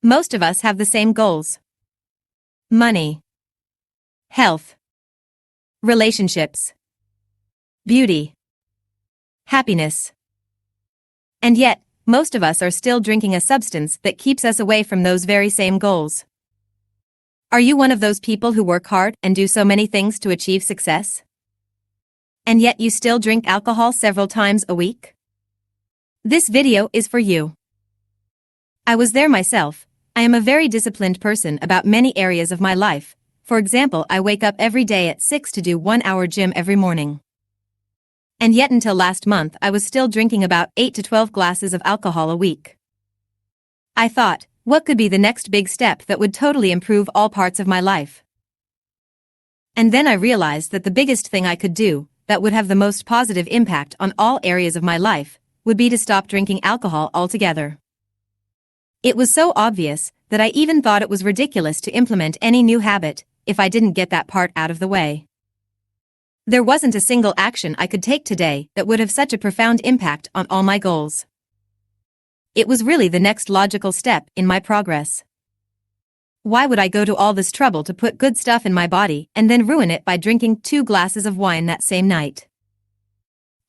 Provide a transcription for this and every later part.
Most of us have the same goals: money, health, relationships, beauty, happiness. And yet, most of us are still drinking a substance that keeps us away from those very same goals. Are you one of those people who work hard and do so many things to achieve success? And yet you still drink alcohol several times a week? This video is for you. I was there myself. I am a very disciplined person about many areas of my life. For example, I wake up every day at 6 to do 1 hour gym every morning. And yet until last month I was still drinking about 8 to 12 glasses of alcohol a week. I thought, what could be the next big step that would totally improve all parts of my life? And then I realized that the biggest thing I could do, that would have the most positive impact on all areas of my life, would be to stop drinking alcohol altogether. It was so obvious that I even thought it was ridiculous to implement any new habit if I didn't get that part out of the way. There wasn't a single action I could take today that would have such a profound impact on all my goals. It was really the next logical step in my progress. Why would I go to all this trouble to put good stuff in my body and then ruin it by drinking 2 glasses of wine that same night?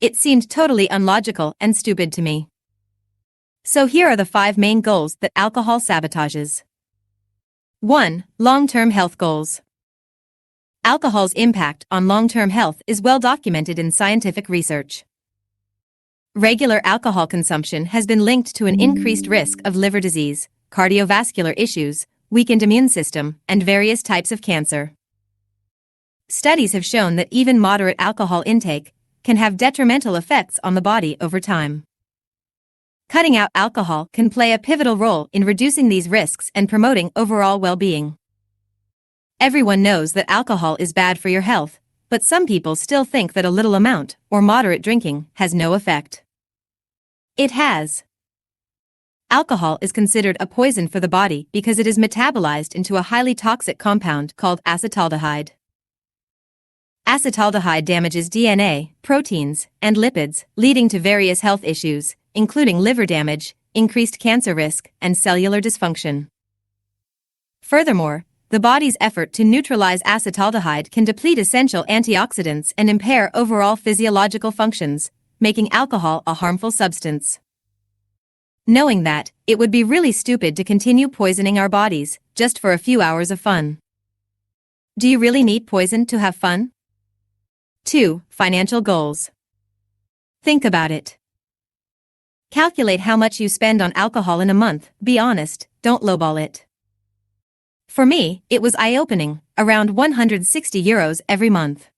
It seemed totally unlogical and stupid to me. So here are the 5 main goals that alcohol sabotages. 1. Long-term health goals. Alcohol's impact on long-term health is well documented in scientific research. Regular alcohol consumption has been linked to an increased risk of liver disease, cardiovascular issues, weakened immune system, and various types of cancer. Studies have shown that even moderate alcohol intake can have detrimental effects on the body over time. Cutting out alcohol can play a pivotal role in reducing these risks and promoting overall well-being. Everyone knows that alcohol is bad for your health, but some people still think that a little amount or moderate drinking has no effect. It has. Alcohol is considered a poison for the body because it is metabolized into a highly toxic compound called acetaldehyde. Acetaldehyde damages DNA, proteins, and lipids, leading to various health issues, including liver damage, increased cancer risk, and cellular dysfunction. Furthermore, the body's effort to neutralize acetaldehyde can deplete essential antioxidants and impair overall physiological functions, making alcohol a harmful substance. Knowing that, it would be really stupid to continue poisoning our bodies just for a few hours of fun. Do you really need poison to have fun? 2. Financial goals. Think about it. Calculate how much you spend on alcohol in a month. Be honest, don't lowball it. For me, it was eye-opening, around €160 every month.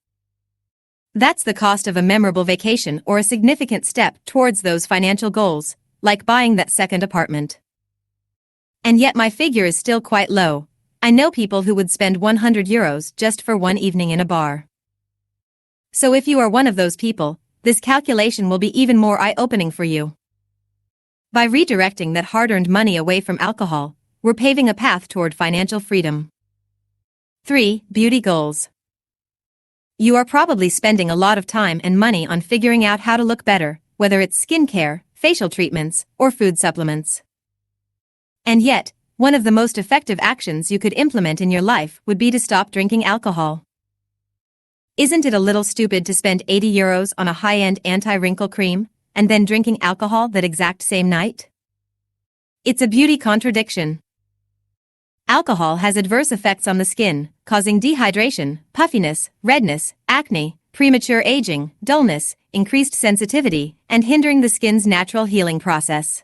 That's the cost of a memorable vacation or a significant step towards those financial goals, like buying that second apartment. And yet my figure is still quite low. I know people who would spend €100 just for one evening in a bar. So if you are one of those people, this calculation will be even more eye-opening for you. By redirecting that hard-earned money away from alcohol, we're paving a path toward financial freedom. 3. Beauty goals. You are probably spending a lot of time and money on figuring out how to look better, whether it's skincare, facial treatments, or food supplements. And yet, one of the most effective actions you could implement in your life would be to stop drinking alcohol. Isn't it a little stupid to spend €80 on a high-end anti-wrinkle cream, and then drinking alcohol that exact same night? It's a beauty contradiction. Alcohol has adverse effects on the skin, causing dehydration, puffiness, redness, acne, premature aging, dullness, increased sensitivity, and hindering the skin's natural healing process.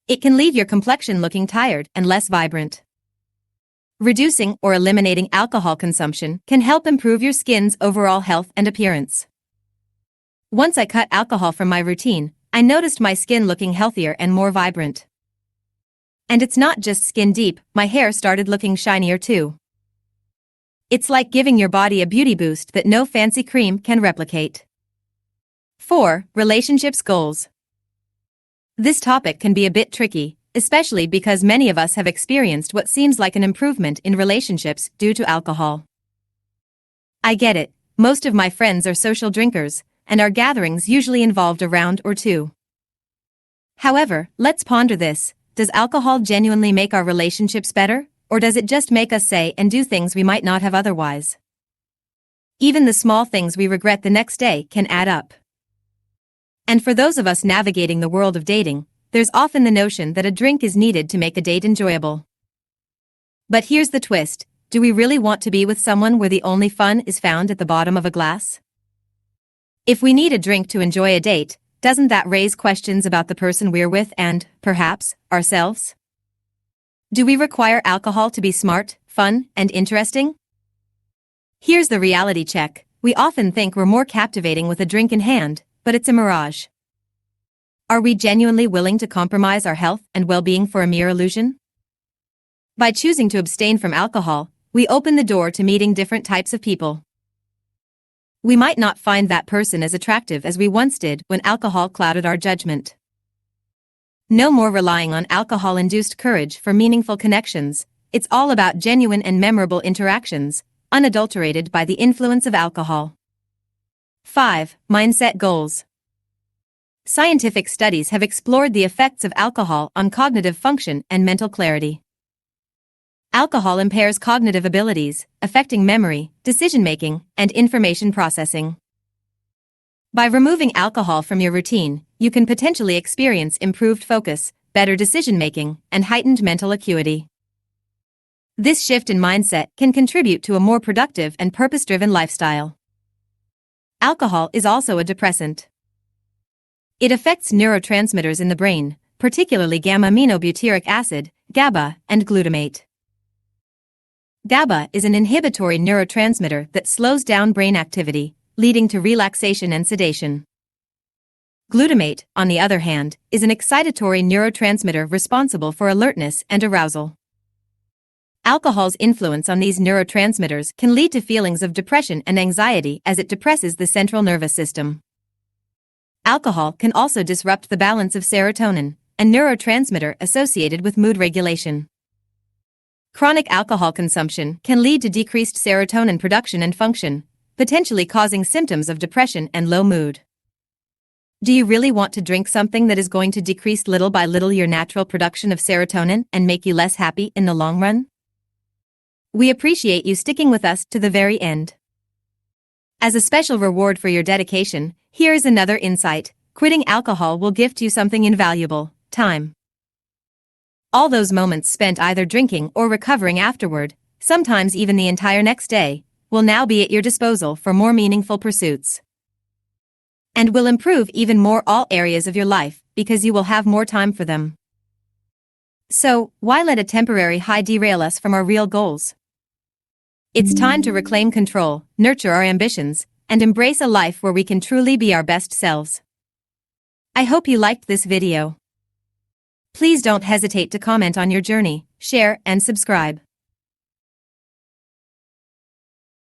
It can leave your complexion looking tired and less vibrant. Reducing or eliminating alcohol consumption can help improve your skin's overall health and appearance. Once I cut alcohol from my routine, I noticed my skin looking healthier and more vibrant. And it's not just skin deep, my hair started looking shinier too. It's like giving your body a beauty boost that no fancy cream can replicate. 4. Relationships goals. This topic can be a bit tricky, especially because many of us have experienced what seems like an improvement in relationships due to alcohol. I get it, most of my friends are social drinkers, and our gatherings usually involved a round or two. However, let's ponder this. does alcohol genuinely make our relationships better, or does it just make us say and do things we might not have otherwise? Even the small things we regret the next day can add up. And for those of us navigating the world of dating, there's often the notion that a drink is needed to make a date enjoyable. But here's the twist: do we really want to be with someone where the only fun is found at the bottom of a glass? If we need a drink to enjoy a date, doesn't that raise questions about the person we're with and, perhaps, ourselves? Do we require alcohol to be smart, fun, and interesting? Here's the reality check: we often think we're more captivating with a drink in hand, but it's a mirage. Are we genuinely willing to compromise our health and well-being for a mere illusion? By choosing to abstain from alcohol, we open the door to meeting different types of people. We might not find that person as attractive as we once did when alcohol clouded our judgment. No more relying on alcohol-induced courage for meaningful connections. It's all about genuine and memorable interactions, unadulterated by the influence of alcohol. 5. Mindset goals. Scientific studies have explored the effects of alcohol on cognitive function and mental clarity. Alcohol impairs cognitive abilities, affecting memory, decision-making, and information processing. By removing alcohol from your routine, you can potentially experience improved focus, better decision-making, and heightened mental acuity. This shift in mindset can contribute to a more productive and purpose-driven lifestyle. Alcohol is also a depressant. It affects neurotransmitters in the brain, particularly gamma-aminobutyric acid, GABA, and glutamate. GABA is an inhibitory neurotransmitter that slows down brain activity, leading to relaxation and sedation. Glutamate, on the other hand, is an excitatory neurotransmitter responsible for alertness and arousal. Alcohol's influence on these neurotransmitters can lead to feelings of depression and anxiety as it depresses the central nervous system. Alcohol can also disrupt the balance of serotonin, a neurotransmitter associated with mood regulation. Chronic alcohol consumption can lead to decreased serotonin production and function, potentially causing symptoms of depression and low mood. Do you really want to drink something that is going to decrease little by little your natural production of serotonin and make you less happy in the long run? We appreciate you sticking with us to the very end. As a special reward for your dedication, here is another insight: quitting alcohol will gift you something invaluable: time. All those moments spent either drinking or recovering afterward, sometimes even the entire next day, will now be at your disposal for more meaningful pursuits. And will improve even more all areas of your life because you will have more time for them. So, why let a temporary high derail us from our real goals? It's time to reclaim control, nurture our ambitions, and embrace a life where we can truly be our best selves. I hope you liked this video. Please don't hesitate to comment on your journey, share, and subscribe.